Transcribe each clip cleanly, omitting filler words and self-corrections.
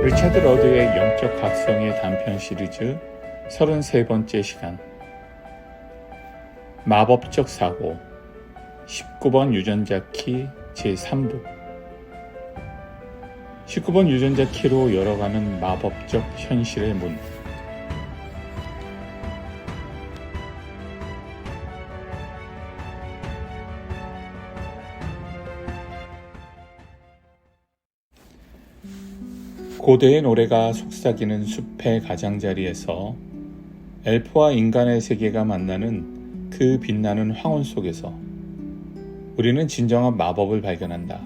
리차드 러드의 영적 각성의 단편 시리즈 33번째 시간 마법적 사고 19번 유전자 키 제3부 19번 유전자 키로 열어가는 마법적 현실의 문. 고대의 노래가 속삭이는 숲의 가장자리에서 엘프와 인간의 세계가 만나는 그 빛나는 황혼 속에서 우리는 진정한 마법을 발견한다.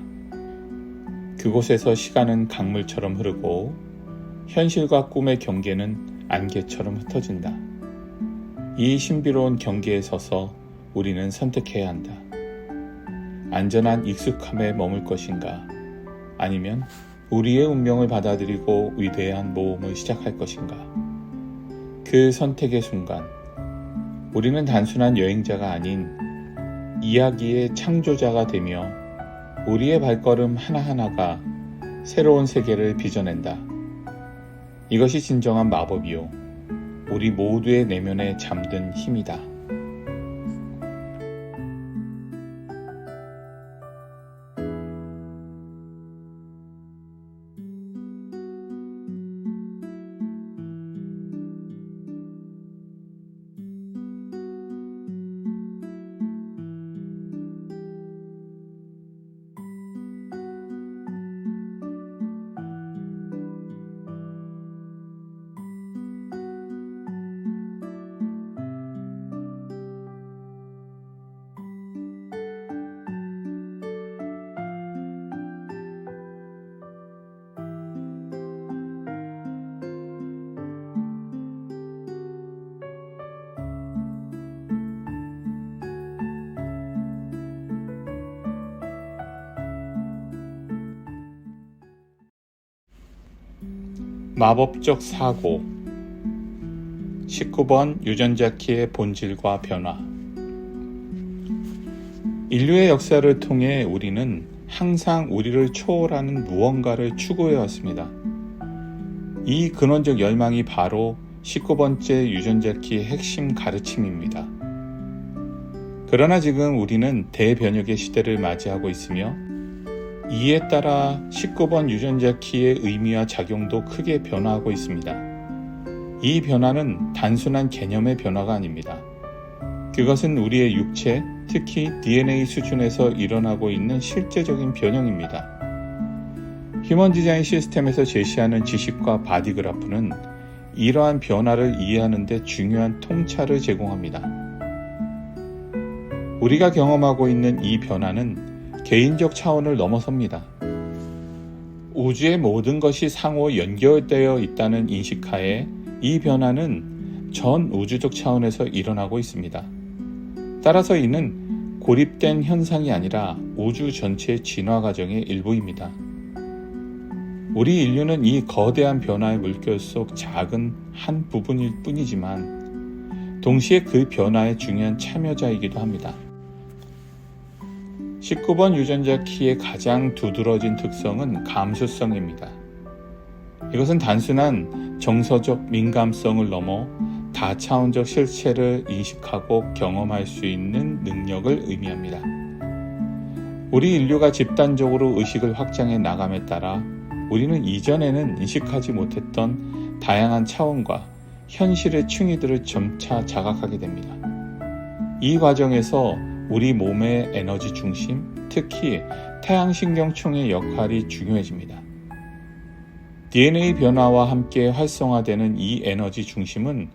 그곳에서 시간은 강물처럼 흐르고 현실과 꿈의 경계는 안개처럼 흩어진다. 이 신비로운 경계에 서서 우리는 선택해야 한다. 안전한 익숙함에 머물 것인가? 아니면 우리의 운명을 받아들이고 위대한 모험을 시작할 것인가? 그 선택의 순간, 우리는 단순한 여행자가 아닌 이야기의 창조자가 되며 우리의 발걸음 하나하나가 새로운 세계를 빚어낸다. 이것이 진정한 마법이요. 우리 모두의 내면에 잠든 힘이다. 마법적 사고 19번 유전자 키의 본질과 변화. 인류의 역사를 통해 우리는 항상 우리를 초월하는 무언가를 추구해왔습니다. 이 근원적 열망이 바로 19번째 유전자 키의 핵심 가르침입니다. 그러나 지금 우리는 대변혁의 시대를 맞이하고 있으며 이에 따라 19번 유전자 키의 의미와 작용도 크게 변화하고 있습니다. 이 변화는 단순한 개념의 변화가 아닙니다. 그것은 우리의 육체, 특히 DNA 수준에서 일어나고 있는 실제적인 변형입니다. 휴먼 디자인 시스템에서 제시하는 지식과 바디그래프는 이러한 변화를 이해하는 데 중요한 통찰을 제공합니다. 우리가 경험하고 있는 이 변화는 개인적 차원을 넘어섭니다. 우주의 모든 것이 상호 연결되어 있다는 인식하에 이 변화는 전 우주적 차원에서 일어나고 있습니다. 따라서 이는 고립된 현상이 아니라 우주 전체의 진화 과정의 일부입니다. 우리 인류는 이 거대한 변화의 물결 속 작은 한 부분일 뿐이지만 동시에 그 변화의 중요한 참여자이기도 합니다. 19번 유전자 키의 가장 두드러진 특성은 감수성입니다. 이것은 단순한 정서적 민감성을 넘어 다차원적 실체를 인식하고 경험할 수 있는 능력을 의미합니다. 우리 인류가 집단적으로 의식을 확장해 나감에 따라 우리는 이전에는 인식하지 못했던 다양한 차원과 현실의 층위들을 점차 자각하게 됩니다. 이 과정에서 우리 몸의 에너지 중심, 특히 태양신경총의 역할이 중요해집니다. DNA 변화와 함께 활성화되는 이 에너지 중심은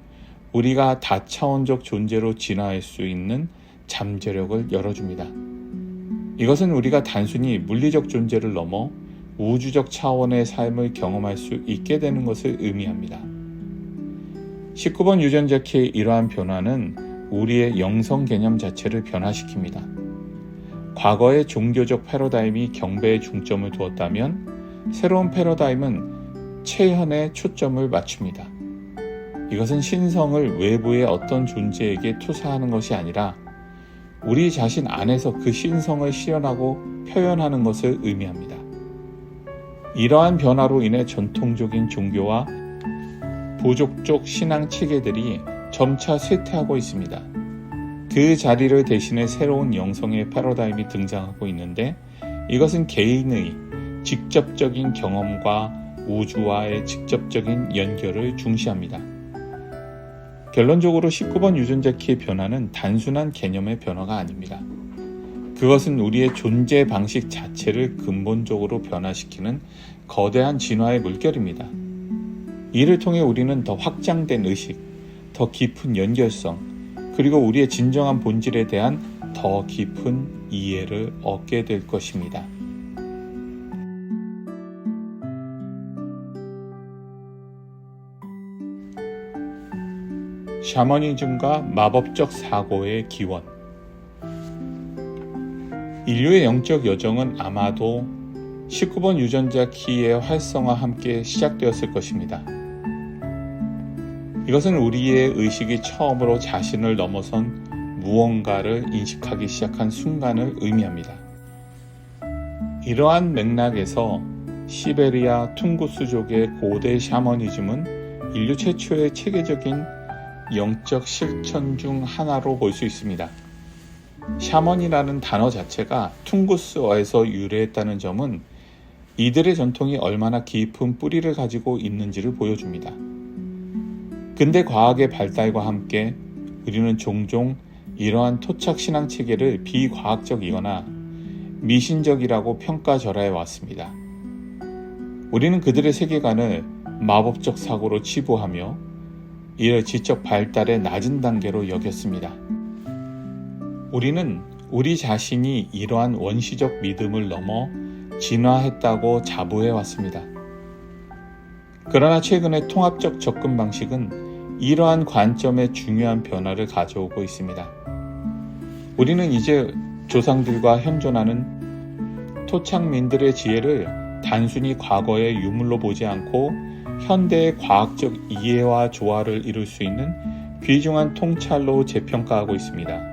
우리가 다차원적 존재로 진화할 수 있는 잠재력을 열어줍니다. 이것은 우리가 단순히 물리적 존재를 넘어 우주적 차원의 삶을 경험할 수 있게 되는 것을 의미합니다. 19번 유전자 키의 이러한 변화는 우리의 영성 개념 자체를 변화시킵니다. 과거의 종교적 패러다임이 경배에 중점을 두었다면 새로운 패러다임은 체현에 초점을 맞춥니다. 이것은 신성을 외부의 어떤 존재에게 투사하는 것이 아니라 우리 자신 안에서 그 신성을 실현하고 표현하는 것을 의미합니다. 이러한 변화로 인해 전통적인 종교와 부족적 신앙 체계들이 점차 쇠퇴하고 있습니다. 그 자리를 대신해 새로운 영성의 패러다임이 등장하고 있는데, 이것은 개인의 직접적인 경험과 우주와의 직접적인 연결을 중시합니다. 결론적으로 19번 유전자 키의 변화는 단순한 개념의 변화가 아닙니다. 그것은 우리의 존재 방식 자체를 근본적으로 변화시키는 거대한 진화의 물결입니다. 이를 통해 우리는 더 확장된 의식, 더 깊은 연결성, 그리고 우리의 진정한 본질에 대한 더 깊은 이해를 얻게 될 것입니다. 샤머니즘과 마법적 사고의 기원. 인류의 영적 여정은 아마도 19번 유전자 키의 활성화와 함께 시작되었을 것입니다. 이것은 우리의 의식이 처음으로 자신을 넘어선 무언가를 인식하기 시작한 순간을 의미합니다. 이러한 맥락에서 시베리아 퉁구스족의 고대 샤머니즘은 인류 최초의 체계적인 영적 실천 중 하나로 볼 수 있습니다. 샤먼이라는 단어 자체가 퉁구스어에서 유래했다는 점은 이들의 전통이 얼마나 깊은 뿌리를 가지고 있는지를 보여줍니다. 근대 과학의 발달과 함께 우리는 종종 이러한 토착 신앙 체계를 비과학적이거나 미신적이라고 평가절하해 왔습니다. 우리는 그들의 세계관을 마법적 사고로 치부하며 이를 지적 발달의 낮은 단계로 여겼습니다. 우리는 우리 자신이 이러한 원시적 믿음을 넘어 진화했다고 자부해 왔습니다. 그러나 최근의 통합적 접근 방식은 이러한 관점에 중요한 변화를 가져오고 있습니다. 우리는 이제 조상들과 현존하는 토착민들의 지혜를 단순히 과거의 유물로 보지 않고 현대의 과학적 이해와 조화를 이룰 수 있는 귀중한 통찰로 재평가하고 있습니다.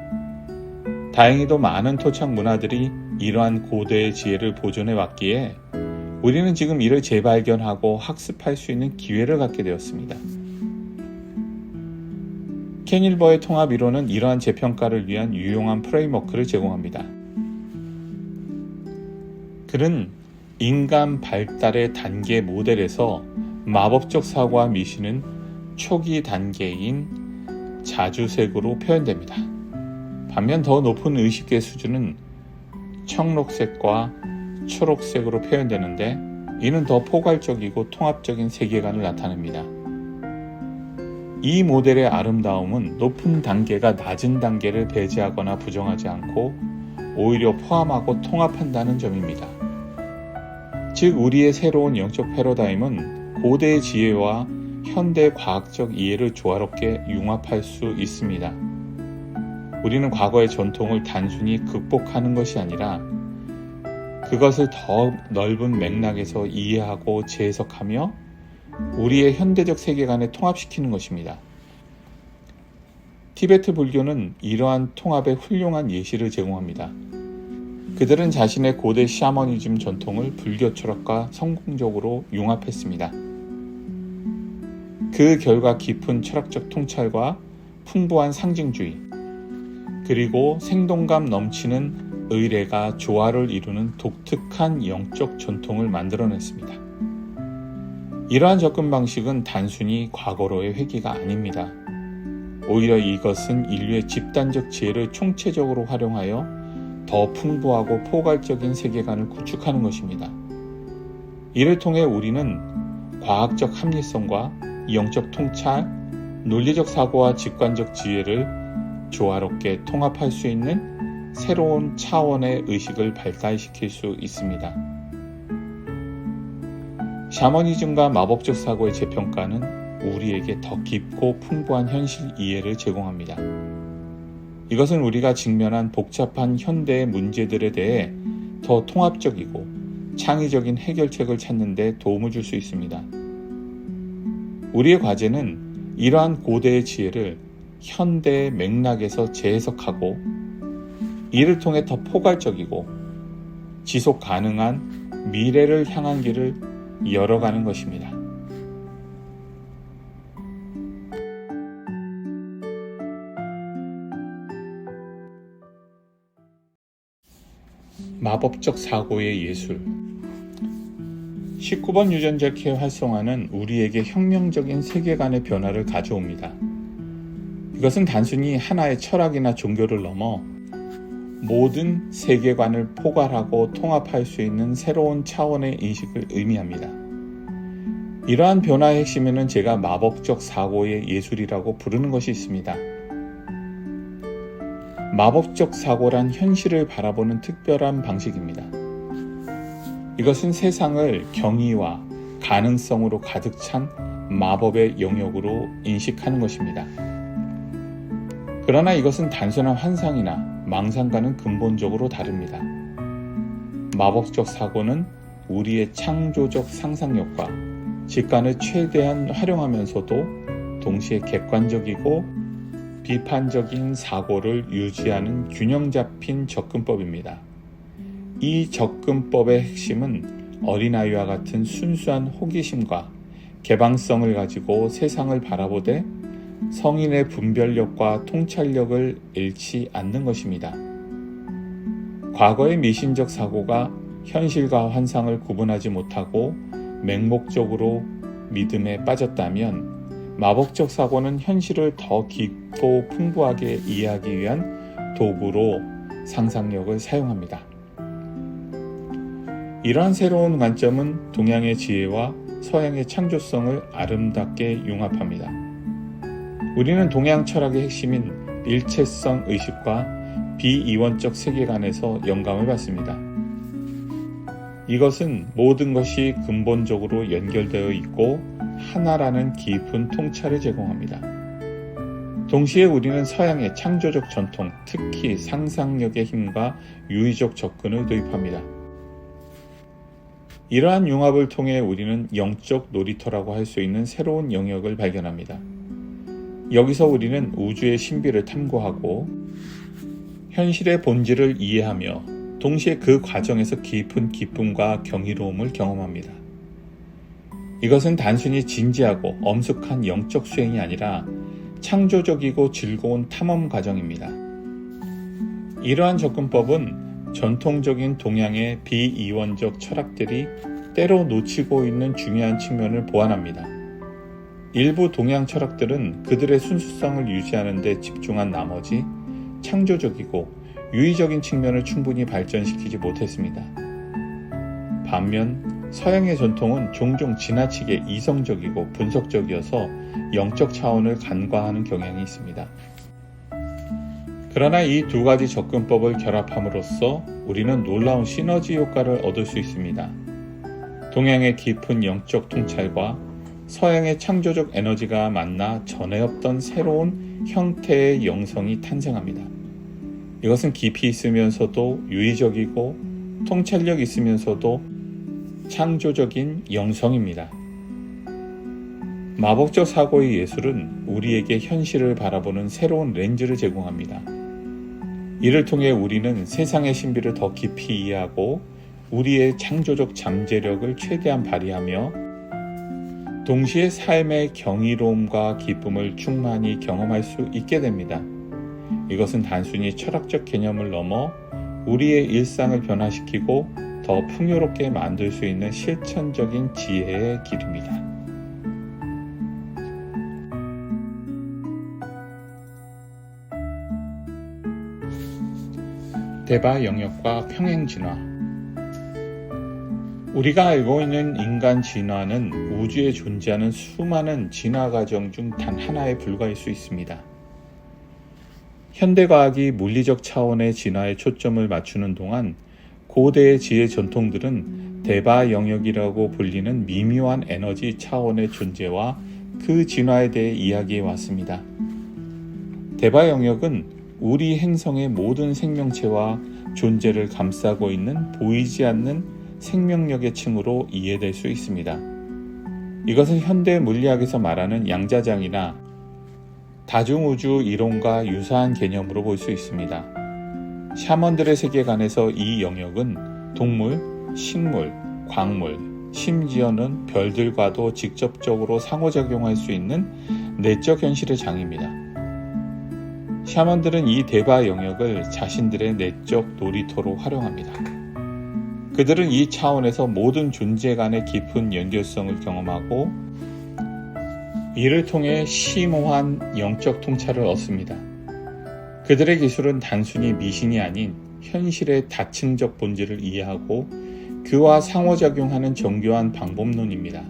다행히도 많은 토착 문화들이 이러한 고대의 지혜를 보존해 왔기에 우리는 지금 이를 재발견하고 학습할 수 있는 기회를 갖게 되었습니다. 켄 일버의 통합 이론은 이러한 재평가를 위한 유용한 프레임워크를 제공합니다. 그는 인간 발달의 단계 모델에서 마법적 사고와 미신은 초기 단계인 자주색으로 표현됩니다. 반면 더 높은 의식의 수준은 청록색과 초록색으로 표현되는데, 이는 더 포괄적이고 통합적인 세계관을 나타냅니다. 이 모델의 아름다움은 높은 단계가 낮은 단계를 배제하거나 부정하지 않고 오히려 포함하고 통합한다는 점입니다. 즉, 우리의 새로운 영적 패러다임은 고대의 지혜와 현대 과학적 이해를 조화롭게 융합할 수 있습니다. 우리는 과거의 전통을 단순히 극복하는 것이 아니라 그것을 더 넓은 맥락에서 이해하고 재해석하며 우리의 현대적 세계관에 통합시키는 것입니다. 티베트 불교는 이러한 통합의 훌륭한 예시를 제공합니다. 그들은 자신의 고대 샤머니즘 전통을 불교 철학과 성공적으로 융합했습니다. 그 결과 깊은 철학적 통찰과 풍부한 상징주의, 그리고 생동감 넘치는 의례가 조화를 이루는 독특한 영적 전통을 만들어냈습니다. 이러한 접근 방식은 단순히 과거로의 회귀가 아닙니다. 오히려 이것은 인류의 집단적 지혜를 총체적으로 활용하여 더 풍부하고 포괄적인 세계관을 구축하는 것입니다. 이를 통해 우리는 과학적 합리성과 영적 통찰, 논리적 사고와 직관적 지혜를 조화롭게 통합할 수 있는 새로운 차원의 의식을 발달시킬 수 있습니다. 샤머니즘과 마법적 사고의 재평가는 우리에게 더 깊고 풍부한 현실 이해를 제공합니다. 이것은 우리가 직면한 복잡한 현대의 문제들에 대해 더 통합적이고 창의적인 해결책을 찾는 데 도움을 줄 수 있습니다. 우리의 과제는 이러한 고대의 지혜를 현대의 맥락에서 재해석하고 이를 통해 더 포괄적이고 지속 가능한 미래를 향한 길을 열어가는 것입니다. 마법적 사고의 예술. 19번 유전자키의 활성화는 우리에게 혁명적인 세계관의 변화를 가져옵니다. 이것은 단순히 하나의 철학이나 종교를 넘어 모든 세계관을 포괄하고 통합할 수 있는 새로운 차원의 인식을 의미합니다. 이러한 변화의 핵심에는 제가 마법적 사고의 예술이라고 부르는 것이 있습니다. 마법적 사고란 현실을 바라보는 특별한 방식입니다. 이것은 세상을 경이와 가능성으로 가득 찬 마법의 영역으로 인식하는 것입니다. 그러나 이것은 단순한 환상이나 망상과는 근본적으로 다릅니다. 마법적 사고는 우리의 창조적 상상력과 직관을 최대한 활용하면서도 동시에 객관적이고 비판적인 사고를 유지하는 균형 잡힌 접근법입니다. 이 접근법의 핵심은 어린아이와 같은 순수한 호기심과 개방성을 가지고 세상을 바라보되 성인의 분별력과 통찰력을 잃지 않는 것입니다. 과거의 미신적 사고가 현실과 환상을 구분하지 못하고 맹목적으로 믿음에 빠졌다면 마법적 사고는 현실을 더 깊고 풍부하게 이해하기 위한 도구로 상상력을 사용합니다. 이러한 새로운 관점은 동양의 지혜와 서양의 창조성을 아름답게 융합합니다. 우리는 동양 철학의 핵심인 일체성 의식과 비이원적 세계관에서 영감을 받습니다. 이것은 모든 것이 근본적으로 연결되어 있고 하나라는 깊은 통찰을 제공합니다. 동시에 우리는 서양의 창조적 전통, 특히 상상력의 힘과 유의적 접근을 도입합니다. 이러한 융합을 통해 우리는 영적 놀이터라고 할 수 있는 새로운 영역을 발견합니다. 여기서 우리는 우주의 신비를 탐구하고 현실의 본질을 이해하며 동시에 그 과정에서 깊은 기쁨과 경이로움을 경험합니다. 이것은 단순히 진지하고 엄숙한 영적 수행이 아니라 창조적이고 즐거운 탐험 과정입니다. 이러한 접근법은 전통적인 동양의 비이원적 철학들이 때로 놓치고 있는 중요한 측면을 보완합니다. 일부 동양 철학들은 그들의 순수성을 유지하는 데 집중한 나머지 창조적이고 유의적인 측면을 충분히 발전시키지 못했습니다. 반면 서양의 전통은 종종 지나치게 이성적이고 분석적이어서 영적 차원을 간과하는 경향이 있습니다. 그러나 이 두 가지 접근법을 결합함으로써 우리는 놀라운 시너지 효과를 얻을 수 있습니다. 동양의 깊은 영적 통찰과 서양의 창조적 에너지가 만나 전에 없던 새로운 형태의 영성이 탄생합니다. 이것은 깊이 있으면서도 유의적이고 통찰력 있으면서도 창조적인 영성입니다. 마법적 사고의 예술은 우리에게 현실을 바라보는 새로운 렌즈를 제공합니다. 이를 통해 우리는 세상의 신비를 더 깊이 이해하고 우리의 창조적 잠재력을 최대한 발휘하며 동시에 삶의 경이로움과 기쁨을 충만히 경험할 수 있게 됩니다. 이것은 단순히 철학적 개념을 넘어 우리의 일상을 변화시키고 더 풍요롭게 만들 수 있는 실천적인 지혜의 길입니다. 대바 영역과 평행 진화. 우리가 알고 있는 인간 진화는 우주에 존재하는 수많은 진화 과정 중 단 하나에 불과할 수 있습니다. 현대과학이 물리적 차원의 진화에 초점을 맞추는 동안 고대의 지혜 전통들은 대바 영역이라고 불리는 미묘한 에너지 차원의 존재와 그 진화에 대해 이야기해 왔습니다. 대바 영역은 우리 행성의 모든 생명체와 존재를 감싸고 있는 보이지 않는 생명력의 층으로 이해될 수 있습니다. 이것은 현대 물리학에서 말하는 양자장이나 다중우주 이론과 유사한 개념으로 볼 수 있습니다. 샤먼들의 세계관에서 이 영역은 동물, 식물, 광물, 심지어는 별들과도 직접적으로 상호작용할 수 있는 내적 현실의 장입니다. 샤먼들은 이 대바 영역을 자신들의 내적 놀이터로 활용합니다. 그들은 이 차원에서 모든 존재 간의 깊은 연결성을 경험하고 이를 통해 심오한 영적 통찰을 얻습니다. 그들의 기술은 단순히 미신이 아닌 현실의 다층적 본질을 이해하고 그와 상호작용하는 정교한 방법론입니다.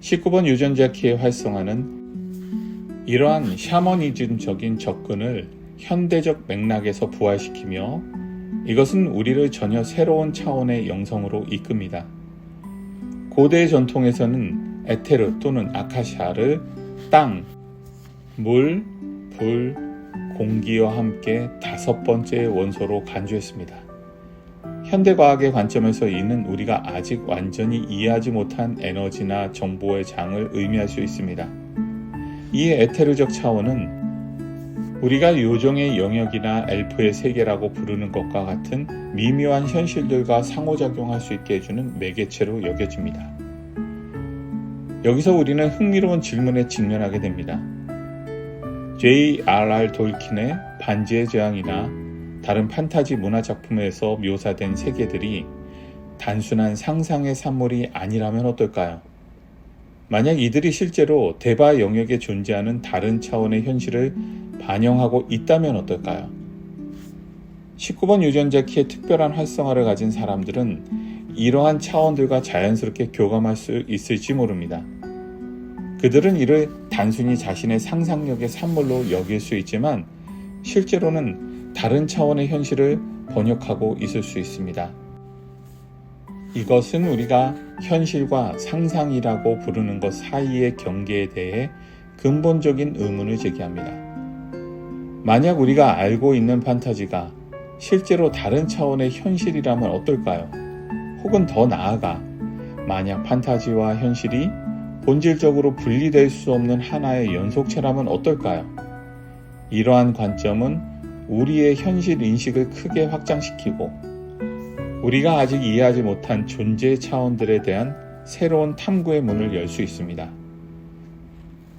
19번 유전자 키의 활성화는 이러한 샤머니즘적인 접근을 현대적 맥락에서 부활시키며 이것은 우리를 전혀 새로운 차원의 영성으로 이끕니다. 고대 전통에서는 에테르 또는 아카시아를 땅, 물, 불, 공기와 함께 5번째의 원소로 간주했습니다. 현대과학의 관점에서 이는 우리가 아직 완전히 이해하지 못한 에너지나 정보의 장을 의미할 수 있습니다. 이 에테르적 차원은 우리가 요정의 영역이나 엘프의 세계라고 부르는 것과 같은 미묘한 현실들과 상호작용할 수 있게 해주는 매개체로 여겨집니다. 여기서 우리는 흥미로운 질문에 직면하게 됩니다. J.R.R. 돌킨의 반지의 제왕이나 다른 판타지 문화작품에서 묘사된 세계들이 단순한 상상의 산물이 아니라면 어떨까요? 만약 이들이 실제로 대바 영역에 존재하는 다른 차원의 현실을 반영하고 있다면 어떨까요? 19번 유전자 키의 특별한 활성화를 가진 사람들은 이러한 차원들과 자연스럽게 교감할 수 있을지 모릅니다. 그들은 이를 단순히 자신의 상상력의 산물로 여길 수 있지만 실제로는 다른 차원의 현실을 번역하고 있을 수 있습니다. 이것은 우리가 현실과 상상이라고 부르는 것 사이의 경계에 대해 근본적인 의문을 제기합니다. 만약 우리가 알고 있는 판타지가 실제로 다른 차원의 현실이라면 어떨까요? 혹은 더 나아가 만약 판타지와 현실이 본질적으로 분리될 수 없는 하나의 연속체라면 어떨까요? 이러한 관점은 우리의 현실 인식을 크게 확장시키고 우리가 아직 이해하지 못한 존재 차원들에 대한 새로운 탐구의 문을 열 수 있습니다.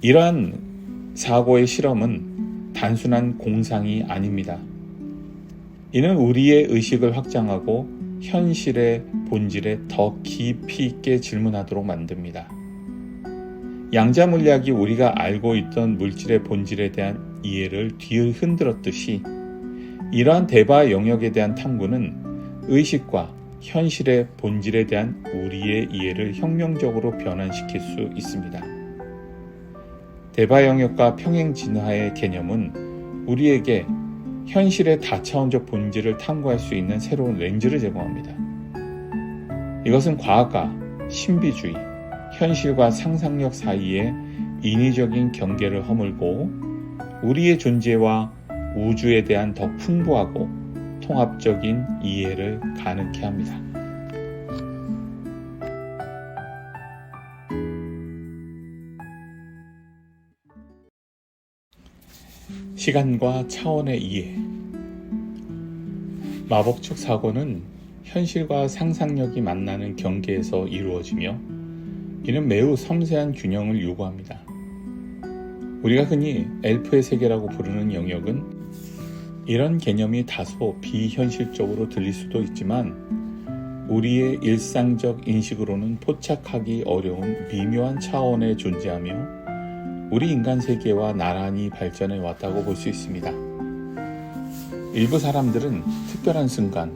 이러한 사고의 실험은 단순한 공상이 아닙니다. 이는 우리의 의식을 확장하고 현실의 본질에 더 깊이 있게 질문하도록 만듭니다. 양자 물리학이 우리가 알고 있던 물질의 본질에 대한 이해를 뒤흔들었듯이 이러한 대바 영역에 대한 탐구는 의식과 현실의 본질에 대한 우리의 이해를 혁명적으로 변환시킬 수 있습니다. 대바 영역과 평행 진화의 개념은 우리에게 현실의 다차원적 본질을 탐구할 수 있는 새로운 렌즈를 제공합니다. 이것은 과학과 신비주의, 현실과 상상력 사이에 인위적인 경계를 허물고 우리의 존재와 우주에 대한 더 풍부하고 통합적인 이해를 가능케 합니다. 시간과 차원의 이해. 마법적 사고는 현실과 상상력이 만나는 경계에서 이루어지며 이는 매우 섬세한 균형을 요구합니다. 우리가 흔히 엘프의 세계라고 부르는 영역은 이런 개념이 다소 비현실적으로 들릴 수도 있지만 우리의 일상적 인식으로는 포착하기 어려운 미묘한 차원에 존재하며 우리 인간 세계와 나란히 발전해 왔다고 볼 수 있습니다. 일부 사람들은 특별한 순간,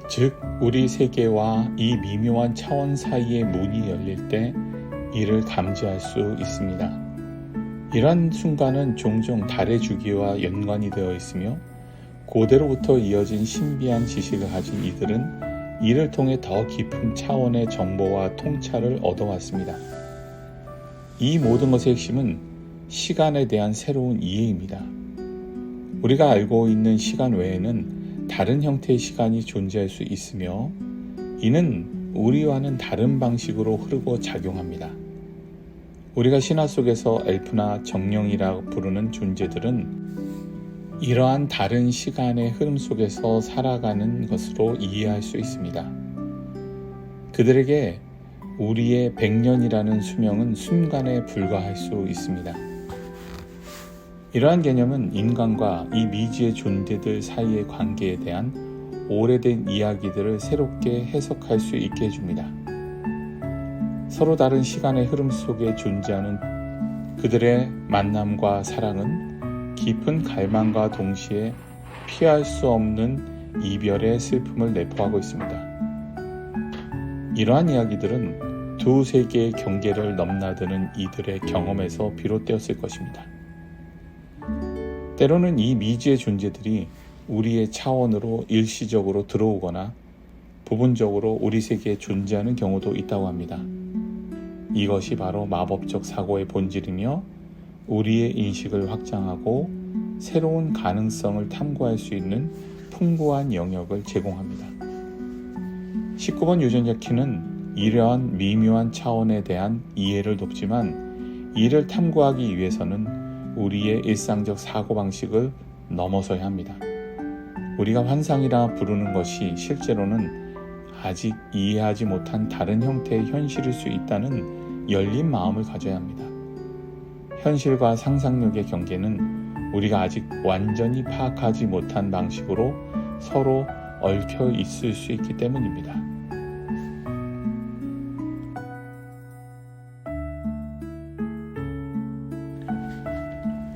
즉 우리 세계와 이 미묘한 차원 사이의 문이 열릴 때 이를 감지할 수 있습니다. 이러한 순간은 종종 달의 주기와 연관이 되어 있으며 고대로부터 이어진 신비한 지식을 가진 이들은 이를 통해 더 깊은 차원의 정보와 통찰을 얻어왔습니다. 이 모든 것의 핵심은 시간에 대한 새로운 이해입니다. 우리가 알고 있는 시간 외에는 다른 형태의 시간이 존재할 수 있으며 이는 우리와는 다른 방식으로 흐르고 작용합니다. 우리가 신화 속에서 엘프나 정령이라 부르는 존재들은 이러한 다른 시간의 흐름 속에서 살아가는 것으로 이해할 수 있습니다. 그들에게 우리의 100년이라는 수명은 순간에 불과할 수 있습니다. 이러한 개념은 인간과 이 미지의 존재들 사이의 관계에 대한 오래된 이야기들을 새롭게 해석할 수 있게 해줍니다. 서로 다른 시간의 흐름 속에 존재하는 그들의 만남과 사랑은 깊은 갈망과 동시에 피할 수 없는 이별의 슬픔을 내포하고 있습니다. 이러한 이야기들은 두 세계의 경계를 넘나드는 이들의 경험에서 비롯되었을 것입니다. 때로는 이 미지의 존재들이 우리의 차원으로 일시적으로 들어오거나 부분적으로 우리 세계에 존재하는 경우도 있다고 합니다. 이것이 바로 마법적 사고의 본질이며 우리의 인식을 확장하고 새로운 가능성을 탐구할 수 있는 풍부한 영역을 제공합니다. 19번 유전자 키는 이러한 미묘한 차원에 대한 이해를 돕지만 이를 탐구하기 위해서는 우리의 일상적 사고방식을 넘어서야 합니다. 우리가 환상이라 부르는 것이 실제로는 아직 이해하지 못한 다른 형태의 현실일 수 있다는 열린 마음을 가져야 합니다. 현실과 상상력의 경계는 우리가 아직 완전히 파악하지 못한 방식으로 서로 얽혀 있을 수 있기 때문입니다.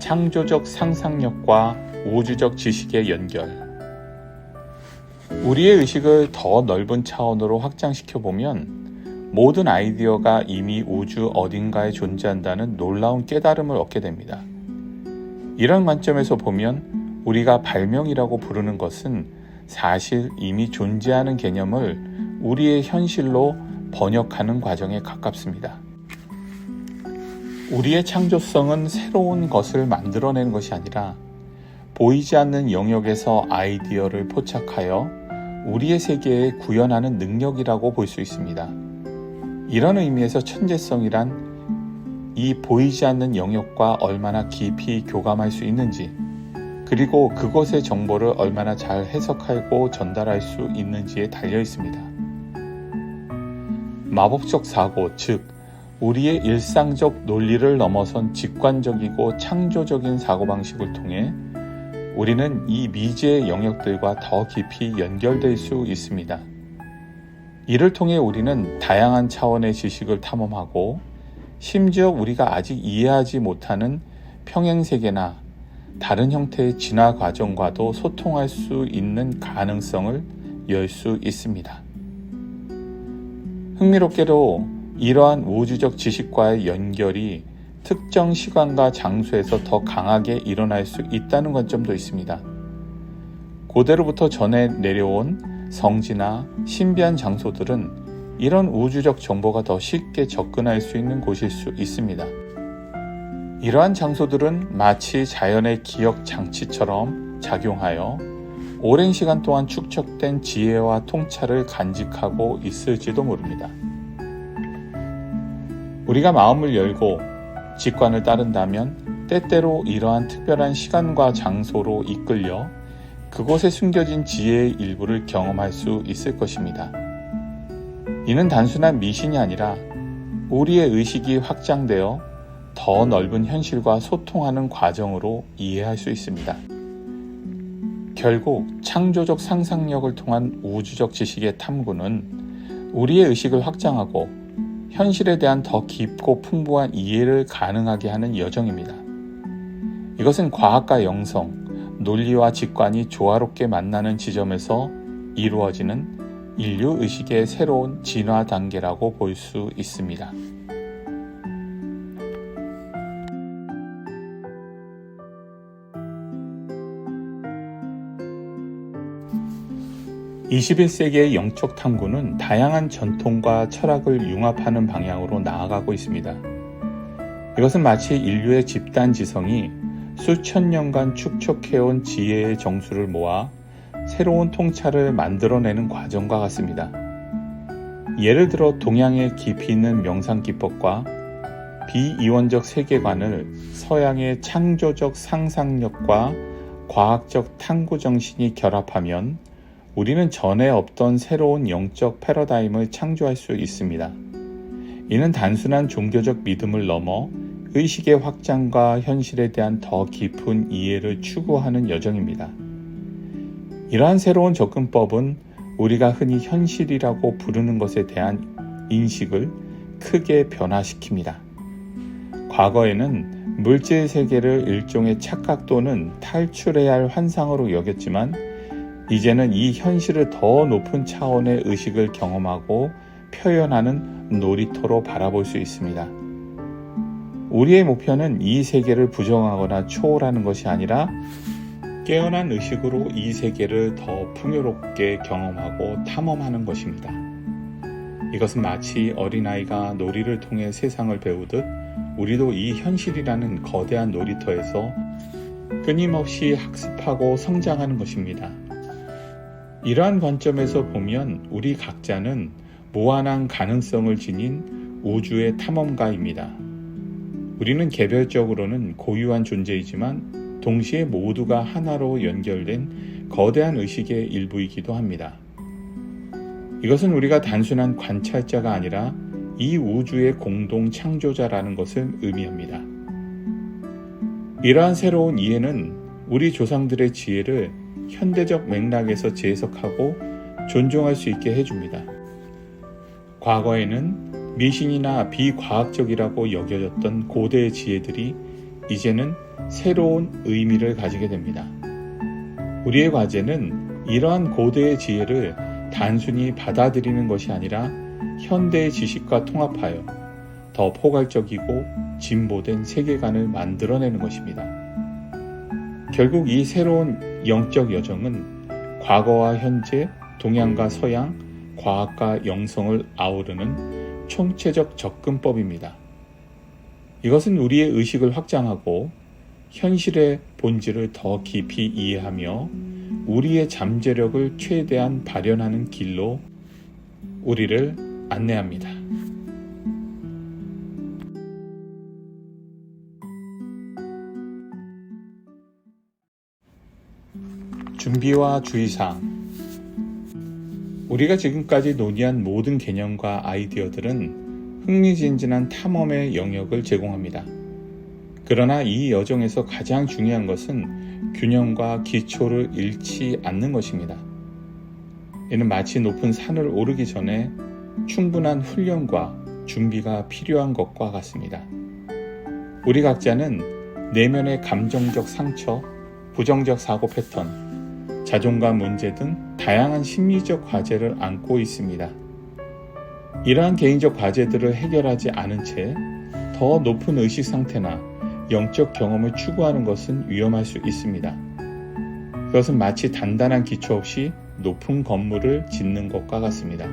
창조적 상상력과 우주적 지식의 연결. 우리의 의식을 더 넓은 차원으로 확장시켜 보면 모든 아이디어가 이미 우주 어딘가에 존재한다는 놀라운 깨달음을 얻게 됩니다. 이런 관점에서 보면 우리가 발명이라고 부르는 것은 사실 이미 존재하는 개념을 우리의 현실로 번역하는 과정에 가깝습니다. 우리의 창조성은 새로운 것을 만들어내는 것이 아니라 보이지 않는 영역에서 아이디어를 포착하여 우리의 세계에 구현하는 능력이라고 볼 수 있습니다. 이런 의미에서 천재성이란 이 보이지 않는 영역과 얼마나 깊이 교감할 수 있는지, 그리고 그것의 정보를 얼마나 잘 해석하고 전달할 수 있는지에 달려 있습니다. 마법적 사고, 즉 우리의 일상적 논리를 넘어선 직관적이고 창조적인 사고방식을 통해 우리는 이 미지의 영역들과 더 깊이 연결될 수 있습니다. 이를 통해 우리는 다양한 차원의 지식을 탐험하고 심지어 우리가 아직 이해하지 못하는 평행세계나 다른 형태의 진화 과정과도 소통할 수 있는 가능성을 열 수 있습니다. 흥미롭게도 이러한 우주적 지식과의 연결이 특정 시간과 장소에서 더 강하게 일어날 수 있다는 관점도 있습니다. 고대로부터 전해 내려온 성지나 신비한 장소들은 이런 우주적 정보가 더 쉽게 접근할 수 있는 곳일 수 있습니다. 이러한 장소들은 마치 자연의 기억 장치처럼 작용하여 오랜 시간 동안 축적된 지혜와 통찰을 간직하고 있을지도 모릅니다. 우리가 마음을 열고 직관을 따른다면 때때로 이러한 특별한 시간과 장소로 이끌려 그곳에 숨겨진 지혜의 일부를 경험할 수 있을 것입니다. 이는 단순한 미신이 아니라 우리의 의식이 확장되어 더 넓은 현실과 소통하는 과정으로 이해할 수 있습니다. 결국 창조적 상상력을 통한 우주적 지식의 탐구는 우리의 의식을 확장하고 현실에 대한 더 깊고 풍부한 이해를 가능하게 하는 여정입니다. 이것은 과학과 영성, 논리와 직관이 조화롭게 만나는 지점에서 이루어지는 인류 의식의 새로운 진화 단계라고 볼 수 있습니다. 21세기의 영적 탐구는 다양한 전통과 철학을 융합하는 방향으로 나아가고 있습니다. 이것은 마치 인류의 집단 지성이 수천 년간 축적해온 지혜의 정수를 모아 새로운 통찰을 만들어내는 과정과 같습니다. 예를 들어 동양의 깊이 있는 명상 기법과 비이원적 세계관을 서양의 창조적 상상력과 과학적 탐구 정신이 결합하면 우리는 전에 없던 새로운 영적 패러다임을 창조할 수 있습니다. 이는 단순한 종교적 믿음을 넘어 의식의 확장과 현실에 대한 더 깊은 이해를 추구하는 여정입니다. 이러한 새로운 접근법은 우리가 흔히 현실이라고 부르는 것에 대한 인식을 크게 변화시킵니다. 과거에는 물질 세계를 일종의 착각 또는 탈출해야 할 환상으로 여겼지만 이제는 이 현실을 더 높은 차원의 의식을 경험하고 표현하는 놀이터로 바라볼 수 있습니다. 우리의 목표는 이 세계를 부정하거나 초월하는 것이 아니라 깨어난 의식으로 이 세계를 더 풍요롭게 경험하고 탐험하는 것입니다. 이것은 마치 어린아이가 놀이를 통해 세상을 배우듯 우리도 이 현실이라는 거대한 놀이터에서 끊임없이 학습하고 성장하는 것입니다. 이러한 관점에서 보면 우리 각자는 무한한 가능성을 지닌 우주의 탐험가입니다. 우리는 개별적으로는 고유한 존재이지만 동시에 모두가 하나로 연결된 거대한 의식의 일부이기도 합니다. 이것은 우리가 단순한 관찰자가 아니라 이 우주의 공동 창조자라는 것을 의미합니다. 이러한 새로운 이해는 우리 조상들의 지혜를 현대적 맥락에서 재해석하고 존중할 수 있게 해줍니다. 과거에는 미신이나 비과학적이라고 여겨졌던 고대의 지혜들이 이제는 새로운 의미를 가지게 됩니다. 우리의 과제는 이러한 고대의 지혜를 단순히 받아들이는 것이 아니라 현대의 지식과 통합하여 더 포괄적이고 진보된 세계관을 만들어내는 것입니다. 결국 이 새로운 영적 여정은 과거와 현재, 동양과 서양, 과학과 영성을 아우르는 총체적 접근법입니다. 이것은 우리의 의식을 확장하고 현실의 본질을 더 깊이 이해하며 우리의 잠재력을 최대한 발현하는 길로 우리를 안내합니다. 준비와 주의사항. 우리가 지금까지 논의한 모든 개념과 아이디어들은 흥미진진한 탐험의 영역을 제공합니다. 그러나 이 여정에서 가장 중요한 것은 균형과 기초를 잃지 않는 것입니다. 이는 마치 높은 산을 오르기 전에 충분한 훈련과 준비가 필요한 것과 같습니다. 우리 각자는 내면의 감정적 상처, 부정적 사고 패턴, 자존감 문제 등 다양한 심리적 과제를 안고 있습니다. 이러한 개인적 과제들을 해결하지 않은 채 더 높은 의식 상태나 영적 경험을 추구하는 것은 위험할 수 있습니다. 그것은 마치 단단한 기초 없이 높은 건물을 짓는 것과 같습니다.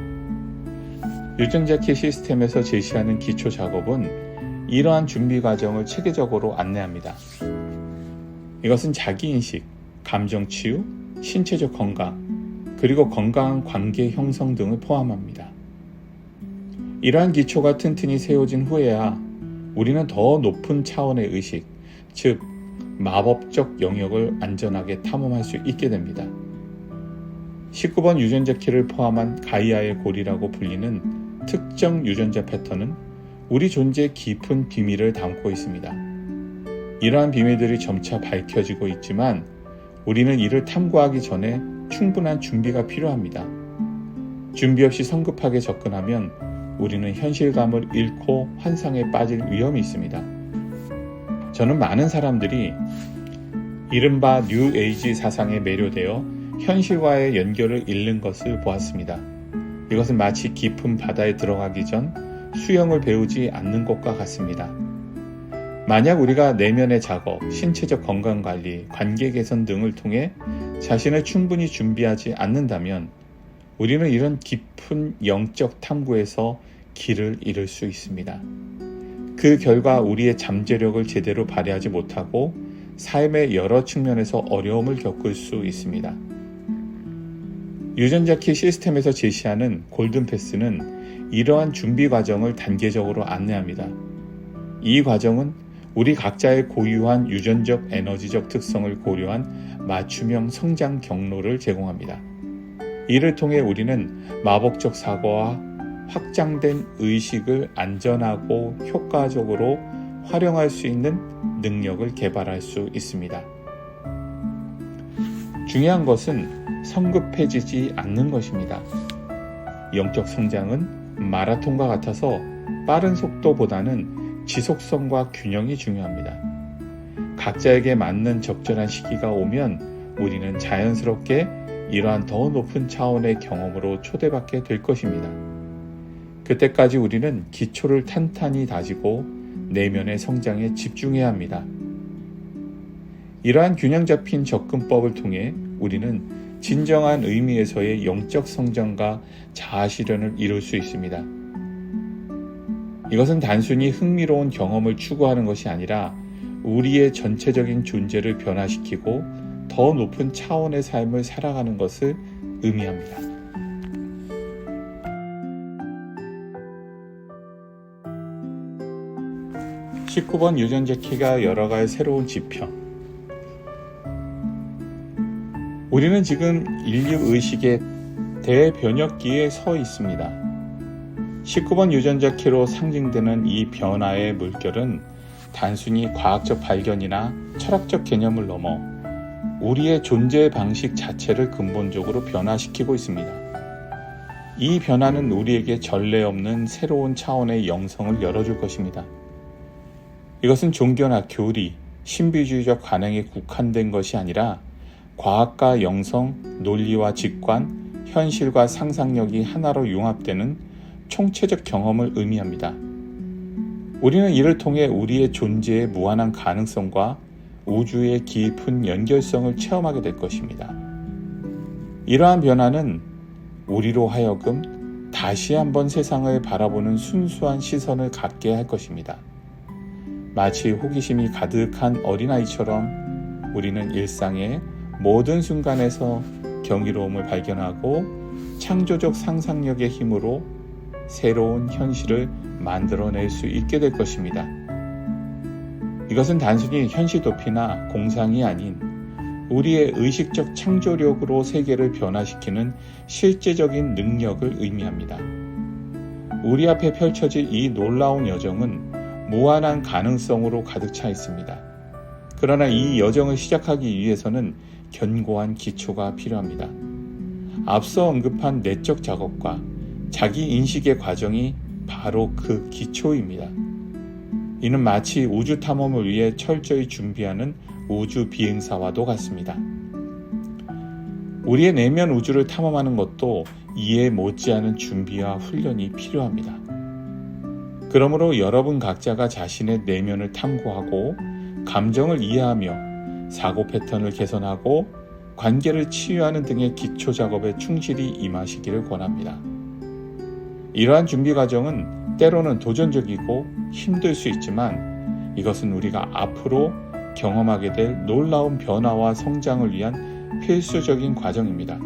유전자키 시스템에서 제시하는 기초 작업은 이러한 준비 과정을 체계적으로 안내합니다. 이것은 자기인식, 감정치유, 신체적 건강, 그리고 건강한 관계 형성 등을 포함합니다. 이러한 기초가 튼튼히 세워진 후에야 우리는 더 높은 차원의 의식, 즉 마법적 영역을 안전하게 탐험할 수 있게 됩니다. 19번 유전자 키를 포함한 가이아의 고리라고 불리는 특정 유전자 패턴은 우리 존재의 깊은 비밀을 담고 있습니다. 이러한 비밀들이 점차 밝혀지고 있지만 우리는 이를 탐구하기 전에 충분한 준비가 필요합니다. 준비 없이 성급하게 접근하면 우리는 현실감을 잃고 환상에 빠질 위험이 있습니다. 저는 많은 사람들이 이른바 뉴 에이지 사상에 매료되어 현실과의 연결을 잃는 것을 보았습니다. 이것은 마치 깊은 바다에 들어가기 전 수영을 배우지 않는 것과 같습니다. 만약 우리가 내면의 작업, 신체적 건강관리, 관계 개선 등을 통해 자신을 충분히 준비하지 않는다면 우리는 이런 깊은 영적 탐구에서 길을 잃을 수 있습니다. 그 결과 우리의 잠재력을 제대로 발휘하지 못하고 삶의 여러 측면에서 어려움을 겪을 수 있습니다. 유전자키 시스템에서 제시하는 골든패스는 이러한 준비 과정을 단계적으로 안내합니다. 이 과정은 우리 각자의 고유한 유전적 에너지적 특성을 고려한 맞춤형 성장 경로를 제공합니다. 이를 통해 우리는 마법적 사고와 확장된 의식을 안전하고 효과적으로 활용할 수 있는 능력을 개발할 수 있습니다. 중요한 것은 성급해지지 않는 것입니다. 영적 성장은 마라톤과 같아서 빠른 속도보다는 지속성과 균형이 중요합니다. 각자에게 맞는 적절한 시기가 오면 우리는 자연스럽게 이러한 더 높은 차원의 경험으로 초대받게 될 것입니다. 그때까지 우리는 기초를 탄탄히 다지고 내면의 성장에 집중해야 합니다. 이러한 균형 잡힌 접근법을 통해 우리는 진정한 의미에서의 영적 성장과 자아 실현을 이룰 수 있습니다. 이것은 단순히 흥미로운 경험을 추구하는 것이 아니라 우리의 전체적인 존재를 변화시키고 더 높은 차원의 삶을 살아가는 것을 의미합니다. (19번) 유전자 키가 열어갈 새로운 지평. 우리는 지금 인류 의식의 대변혁기에 서 있습니다. 19번 유전자 키로 상징되는 이 변화의 물결은 단순히 과학적 발견이나 철학적 개념을 넘어 우리의 존재 방식 자체를 근본적으로 변화시키고 있습니다. 이 변화는 우리에게 전례 없는 새로운 차원의 영성을 열어줄 것입니다. 이것은 종교나 교리, 신비주의적 관행에 국한된 것이 아니라 과학과 영성, 논리와 직관, 현실과 상상력이 하나로 융합되는 총체적 경험을 의미합니다. 우리는 이를 통해 우리의 존재의 무한한 가능성과 우주의 깊은 연결성을 체험하게 될 것입니다. 이러한 변화는 우리로 하여금 다시 한번 세상을 바라보는 순수한 시선을 갖게 할 것입니다. 마치 호기심이 가득한 어린아이처럼 우리는 일상의 모든 순간에서 경이로움을 발견하고 창조적 상상력의 힘으로 새로운 현실을 만들어낼 수 있게 될 것입니다. 이것은 단순히 현실 도피나 공상이 아닌 우리의 의식적 창조력으로 세계를 변화시키는 실제적인 능력을 의미합니다. 우리 앞에 펼쳐질 이 놀라운 여정은 무한한 가능성으로 가득 차 있습니다. 그러나 이 여정을 시작하기 위해서는 견고한 기초가 필요합니다. 앞서 언급한 내적 작업과 자기 인식의 과정이 바로 그 기초입니다. 이는 마치 우주 탐험을 위해 철저히 준비하는 우주 비행사와도 같습니다. 우리의 내면 우주를 탐험하는 것도 이에 못지않은 준비와 훈련이 필요합니다. 그러므로 여러분 각자가 자신의 내면을 탐구하고 감정을 이해하며 사고 패턴을 개선하고 관계를 치유하는 등의 기초 작업에 충실히 임하시기를 권합니다. 이러한 준비 과정은 때로는 도전적이고 힘들 수 있지만 이것은 우리가 앞으로 경험하게 될 놀라운 변화와 성장을 위한 필수적인 과정입니다.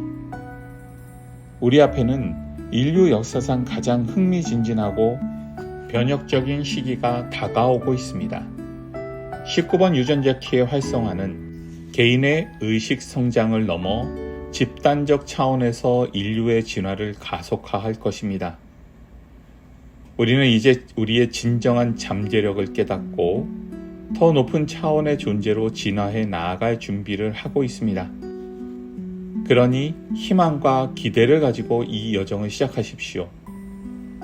우리 앞에는 인류 역사상 가장 흥미진진하고 변혁적인 시기가 다가오고 있습니다. 19번 유전자 키의 활성화는 개인의 의식 성장을 넘어 집단적 차원에서 인류의 진화를 가속화할 것입니다. 우리는 이제 우리의 진정한 잠재력을 깨닫고 더 높은 차원의 존재로 진화해 나아갈 준비를 하고 있습니다. 그러니 희망과 기대를 가지고 이 여정을 시작하십시오.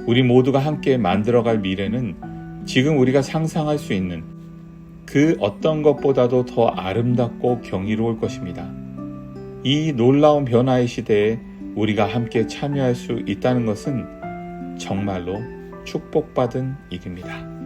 우리 모두가 함께 만들어갈 미래는 지금 우리가 상상할 수 있는 그 어떤 것보다도 더 아름답고 경이로울 것입니다. 이 놀라운 변화의 시대에 우리가 함께 참여할 수 있다는 것은 정말로 축복받은 일입니다.